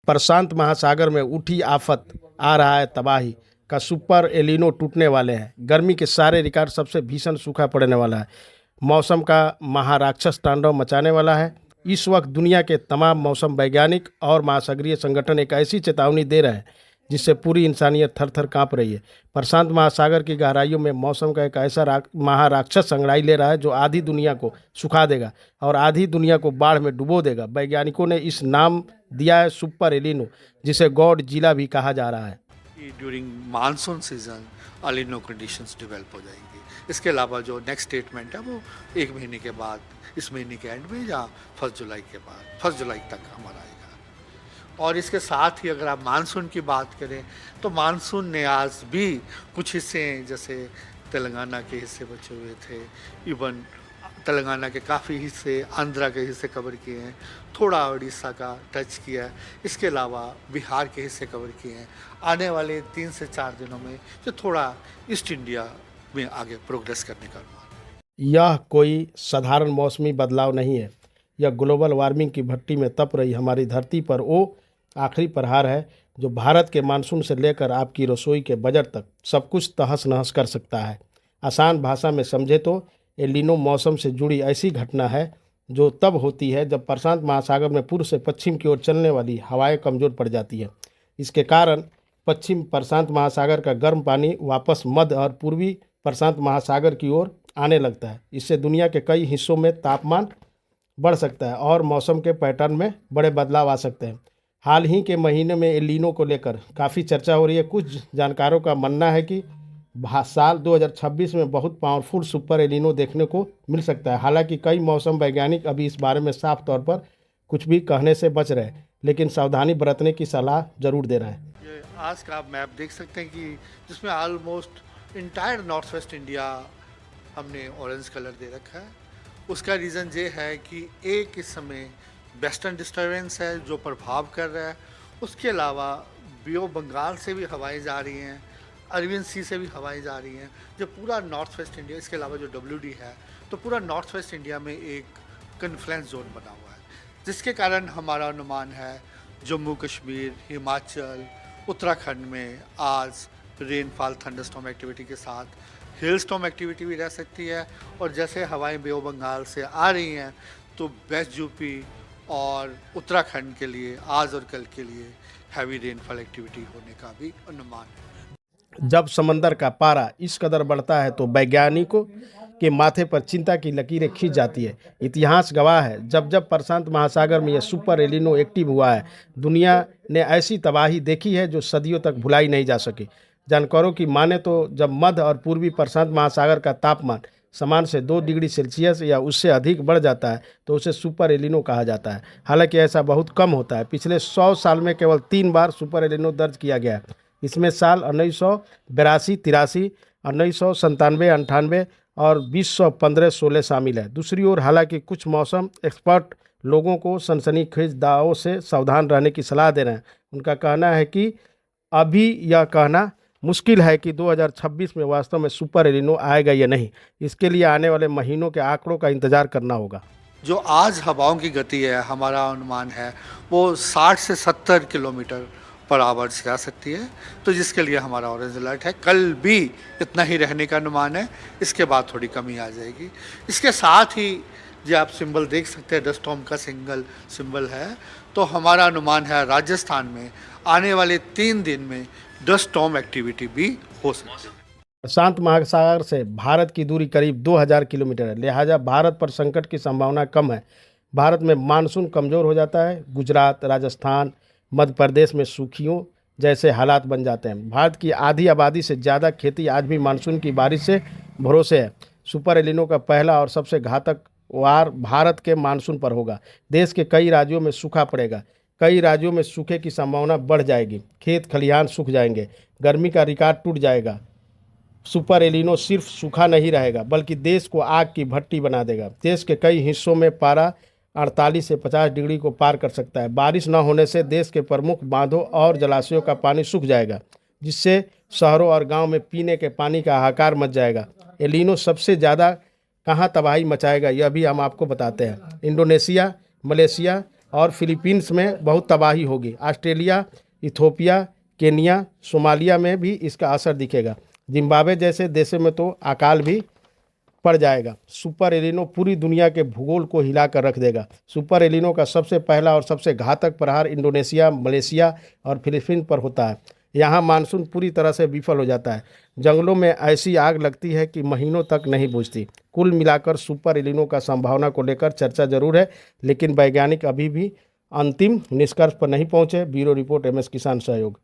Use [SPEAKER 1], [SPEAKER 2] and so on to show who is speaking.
[SPEAKER 1] प्रशांत महासागर में उठी आफत, आ रहा है तबाही का सुपर एलिनो टूटने वाले हैं। गर्मी के सारे रिकॉर्ड, सबसे भीषण सूखा पड़ने वाला है। मौसम का महाराक्षस तांडव मचाने वाला है। इस वक्त दुनिया के तमाम मौसम वैज्ञानिक और महासागरीय संगठन एक ऐसी चेतावनी दे रहे हैं जिससे पूरी इंसानियत थर थर काँप रही है। प्रशांत महासागर की गहराइयों में मौसम का एक ऐसा महाराक्षस अंगड़ाई ले रहा है जो आधी दुनिया को सुखा देगा और आधी दुनिया को बाढ़ में डुबो देगा। वैज्ञानिकों ने इस नाम दिया है सुपर एलिनो, जिसे गॉड जिला भी कहा जा रहा है।
[SPEAKER 2] During monsoon season El Niño conditions develop हो जाएंगी। इसके अलावा जो नेक्स्ट स्टेटमेंट है वो 1 महीने के बाद, इस महीने के एंड में या 1 जुलाई के बाद, 1 जुलाई तक हमारा आएगा। और इसके साथ ही अगर आप मानसून की बात करें तो मानसून ने आज भी कुछ हिस्से जैसे तेलंगाना के हिस्से बचे हुए थे, इवन तेलंगाना के काफ़ी हिस्से, आंध्रा के हिस्से कवर किए हैं, थोड़ा उड़ीसा का टच किया है। इसके अलावा बिहार के हिस्से कवर किए हैं। आने वाले 3 से 4 दिनों में जो थोड़ा ईस्ट इंडिया में आगे प्रोग्रेस करने का अनुमान।
[SPEAKER 1] यह कोई साधारण मौसमी बदलाव नहीं है। यह ग्लोबल वार्मिंग की भट्टी में तप रही हमारी धरती पर वो आखिरी प्रहार है जो भारत के मानसून से लेकर आपकी रसोई के बजट तक सब कुछ तहस नहस कर सकता है। आसान भाषा में समझे तो एलिनो मौसम से जुड़ी ऐसी घटना है जो तब होती है जब प्रशांत महासागर में पूर्व से पश्चिम की ओर चलने वाली हवाएं कमज़ोर पड़ जाती हैं। इसके कारण पश्चिम प्रशांत महासागर का गर्म पानी वापस मध्य और पूर्वी प्रशांत महासागर की ओर आने लगता है। इससे दुनिया के कई हिस्सों में तापमान बढ़ सकता है और मौसम के पैटर्न में बड़े बदलाव आ सकते हैं। हाल ही के महीने में एलिनो को लेकर काफ़ी चर्चा हो रही है। कुछ जानकारों का मानना है कि साल 2026 में बहुत पावरफुल सुपर एलिनो देखने को मिल सकता है। हालांकि कई मौसम वैज्ञानिक अभी इस बारे में साफ तौर पर कुछ भी कहने से बच रहे हैं, लेकिन सावधानी बरतने की सलाह जरूर दे रहे हैं।
[SPEAKER 2] ये आज का आप मैप देख सकते हैं कि जिसमें almost entire north west India हमने ऑरेंज कलर दे रखा है। उसका रीज़न ये है कि एक इस समय वेस्टर्न डिस्टर्बेंस है जो प्रभाव कर रहा है। उसके अलावा बे ऑफ बंगाल से भी हवाएं जा रही हैं, अरबियन सी से भी हवाएं जा रही हैं, जो पूरा नॉर्थ वेस्ट इंडिया, इसके अलावा जो WD है, तो पूरा नॉर्थ वेस्ट इंडिया में एक कन्फ्लुएंस जोन बना हुआ है, जिसके कारण हमारा अनुमान है जम्मू कश्मीर, हिमाचल, उत्तराखंड में आज रेनफॉल थंडरस्टॉर्म एक्टिविटी के साथ हेल स्टॉर्म एक्टिविटी भी रह सकती है। और जैसे हवाएं बे ऑफ बंगाल से आ रही हैं तो वेस्ट यूपी और उत्तराखंड के लिए आज और कल के लिए हैवी रेनफॉल एक्टिविटी होने का भी अनुमान है।
[SPEAKER 1] जब समंदर का पारा इस कदर बढ़ता है तो वैज्ञानिकों के माथे पर चिंता की लकीरें खींच जाती है। इतिहास गवाह है, जब जब प्रशांत महासागर में यह सुपर एलिनो एक्टिव हुआ है, दुनिया ने ऐसी तबाही देखी है जो सदियों तक भुलाई नहीं जा सकी। जानकारों की माने तो जब मध्य और पूर्वी प्रशांत महासागर का तापमान समान से 2 डिग्री सेल्सियस या उससे अधिक बढ़ जाता है तो उसे सुपर एलिनो कहा जाता है। हालांकि ऐसा बहुत कम होता है। पिछले 100 साल में केवल 3 बार सुपर एलिनो दर्ज किया गया है। इसमें साल 1982-83, 1997-98 और 2015-16 शामिल है। दूसरी ओर हालांकि कुछ मौसम एक्सपर्ट लोगों को सनसनीखेज दावों से सावधान रहने की सलाह दे रहे हैं। उनका कहना है कि अभी यह कहना मुश्किल है कि 2026 में वास्तव में सुपर एलिनो आएगा या नहीं। इसके लिए आने वाले महीनों के आंकड़ों का इंतजार करना होगा।
[SPEAKER 2] जो आज हवाओं की गति है, हमारा अनुमान है वो 60 से 70 किलोमीटर पर आवर से आ सकती है, तो जिसके लिए हमारा ऑरेंज अलर्ट है। कल भी इतना ही रहने का अनुमान है, इसके बाद थोड़ी कमी आ जाएगी। इसके साथ ही जो आप सिंबल देख सकते हैं, डस्ट स्टॉर्म का सिंगल सिंबल है, तो हमारा अनुमान है राजस्थान में आने वाले 3 दिन में डस्ट स्टॉर्म एक्टिविटी भी हो सकती है।
[SPEAKER 1] प्रशांत महासागर से भारत की दूरी करीब 2000 किलोमीटर है, लिहाजा भारत पर संकट की संभावना कम है। भारत में मानसून कमज़ोर हो जाता है। गुजरात, राजस्थान, मध्य प्रदेश में सूखियों जैसे हालात बन जाते हैं। भारत की आधी आबादी से ज़्यादा खेती आज भी मानसून की बारिश से भरोसे है। सुपर एलिनो का पहला और सबसे घातक वार भारत के मानसून पर होगा। देश के कई राज्यों में सूखा पड़ेगा। कई राज्यों में सूखे की संभावना बढ़ जाएगी। खेत खलिहान सूख जाएंगे। गर्मी का रिकॉर्ड टूट जाएगा। सुपर एलिनो सिर्फ सूखा नहीं रहेगा बल्कि देश को आग की भट्टी बना देगा। देश के कई हिस्सों में पारा 48 से 50 डिग्री को पार कर सकता है। बारिश न होने से देश के प्रमुख बांधों और जलाशयों का पानी सूख जाएगा, जिससे शहरों और गांव में पीने के पानी का हाहाकार मच जाएगा। एलिनो सबसे ज़्यादा कहाँ तबाही मचाएगा यह भी हम आपको बताते हैं। इंडोनेशिया, मलेशिया, और फिलीपींस में बहुत तबाही होगी। ऑस्ट्रेलिया, इथोपिया, केनिया, सोमालिया में भी इसका असर दिखेगा। जिम्बाब्वे जैसे देशों में तो अकाल भी पड़ जाएगा। सुपर एलिनो पूरी दुनिया के भूगोल को हिलाकर रख देगा। सुपर एलिनो का सबसे पहला और सबसे घातक प्रहार इंडोनेशिया, मलेशिया और फिलीपींस पर होता है। यहाँ मानसून पूरी तरह से विफल हो जाता है। जंगलों में ऐसी आग लगती है कि महीनों तक नहीं बुझती। कुल मिलाकर सुपर एलिनो का संभावना को लेकर चर्चा जरूर है, लेकिन वैज्ञानिक अभी भी अंतिम निष्कर्ष पर नहीं पहुंचे। ब्यूरो रिपोर्ट MS किसान सहयोग।